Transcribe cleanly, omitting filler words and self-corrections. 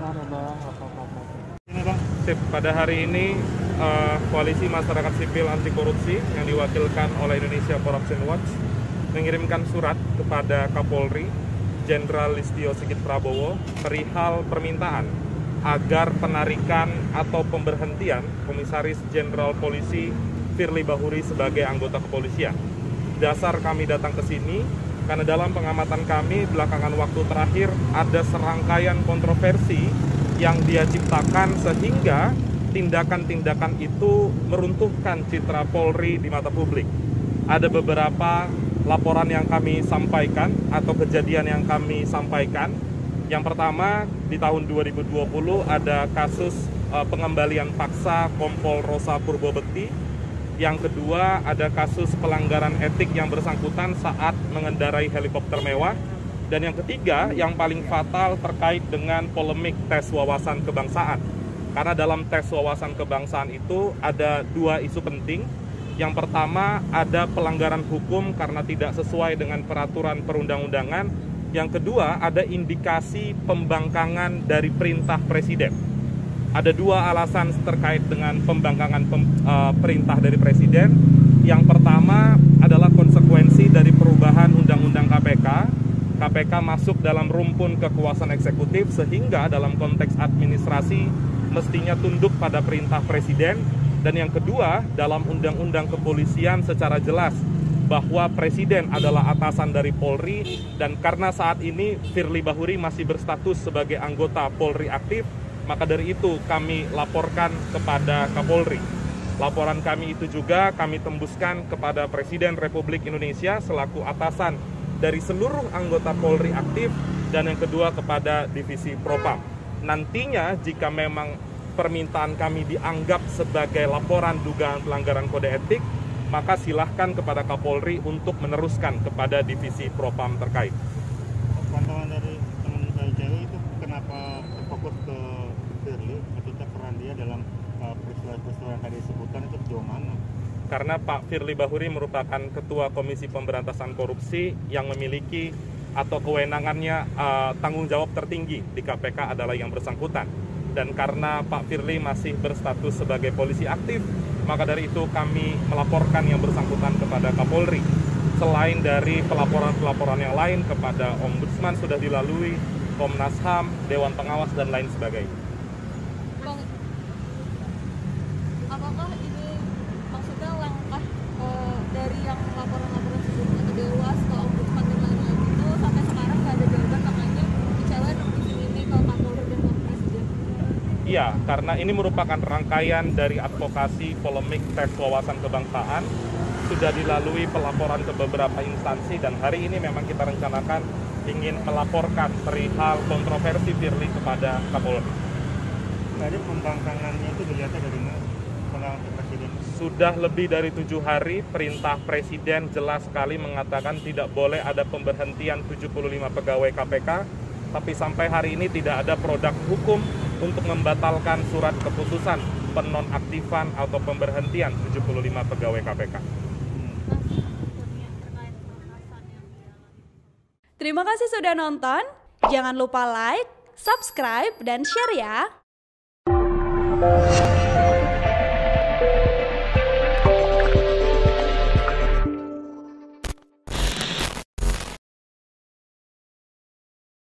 Ini Bang, Sip, pada hari ini Koalisi Masyarakat Sipil Anti Korupsi yang diwakilkan oleh Indonesia Corruption Watch mengirimkan surat kepada Kapolri Jenderal Listio Sigit Prabowo perihal permintaan agar penarikan atau pemberhentian Komisaris Jenderal Polisi Firly Bahuri sebagai anggota kepolisian. Dasar kami datang ke sini karena dalam pengamatan kami belakangan waktu terakhir ada serangkaian kontroversi yang dia ciptakan sehingga tindakan-tindakan itu meruntuhkan citra Polri di mata publik. Ada beberapa laporan yang kami sampaikan atau kejadian yang kami sampaikan. Yang pertama, di tahun 2020 ada kasus pengembalian paksa Kompol Rosa Purbobekti. Yang kedua, ada kasus pelanggaran etik yang bersangkutan saat mengendarai helikopter mewah. Dan yang ketiga, yang paling fatal terkait dengan polemik tes wawasan kebangsaan. Karena dalam tes wawasan kebangsaan itu ada dua isu penting. Yang pertama, ada pelanggaran hukum karena tidak sesuai dengan peraturan perundang-undangan. Yang kedua, ada indikasi pembangkangan dari perintah presiden. Ada dua alasan terkait dengan pembangkangan perintah dari presiden. Yang pertama adalah konsekuensi dari perubahan Undang-Undang KPK. KPK masuk dalam rumpun kekuasaan eksekutif sehingga dalam konteks administrasi mestinya tunduk pada perintah presiden. Dan yang kedua, dalam Undang-Undang Kepolisian secara jelas bahwa presiden adalah atasan dari Polri, dan karena saat ini Firly Bahuri masih berstatus sebagai anggota Polri aktif, maka dari itu kami laporkan kepada Kapolri. Laporan kami itu juga kami tembuskan kepada Presiden Republik Indonesia selaku atasan dari seluruh anggota Polri aktif, dan yang kedua kepada Divisi Propam. Nantinya jika memang permintaan kami dianggap sebagai laporan dugaan pelanggaran kode etik, maka silahkan kepada Kapolri untuk meneruskan kepada Divisi Propam terkait. pantauan dari teman saya cewek itu kenapa terfokus ke Firly ketika peran dia dalam peristiwa-peristiwa yang tadi disebutkan itu sejauh mana? Karena Pak Firly Bahuri merupakan Ketua Komisi Pemberantasan Korupsi yang memiliki atau kewenangannya tanggung jawab tertinggi di KPK adalah yang bersangkutan. Dan karena Pak Firly masih berstatus sebagai polisi aktif, maka dari itu kami melaporkan yang bersangkutan kepada Kapolri. Selain dari pelaporan-pelaporan yang lain kepada Ombudsman sudah dilalui, Komnas HAM, Dewan Pengawas, dan lain sebagainya. Bang, apakah ini maksudnya langkah dari yang laporan-laporan sebelumnya ke Dewas, ke Ombudsman dan lain-lain itu sampai sekarang nggak ada jawaban, makanya bicara ini ke Kapolri dan ke Presiden? Iya, karena ini merupakan rangkaian dari advokasi polemik tes wawasan kebangsaan, sudah dilalui pelaporan ke beberapa instansi, dan hari ini memang kita rencanakan ingin melaporkan perihal kontroversi Firly kepada Kapolri. Tadi pembangkangannya itu dilihatnya dari mana? Pengalaman presiden. Sudah lebih dari 7 hari perintah presiden jelas sekali mengatakan tidak boleh ada pemberhentian 75 pegawai KPK, tapi sampai hari ini tidak ada produk hukum untuk membatalkan surat keputusan penonaktifan atau pemberhentian 75 pegawai KPK. Terima kasih sudah nonton. Jangan lupa like, subscribe, dan share ya.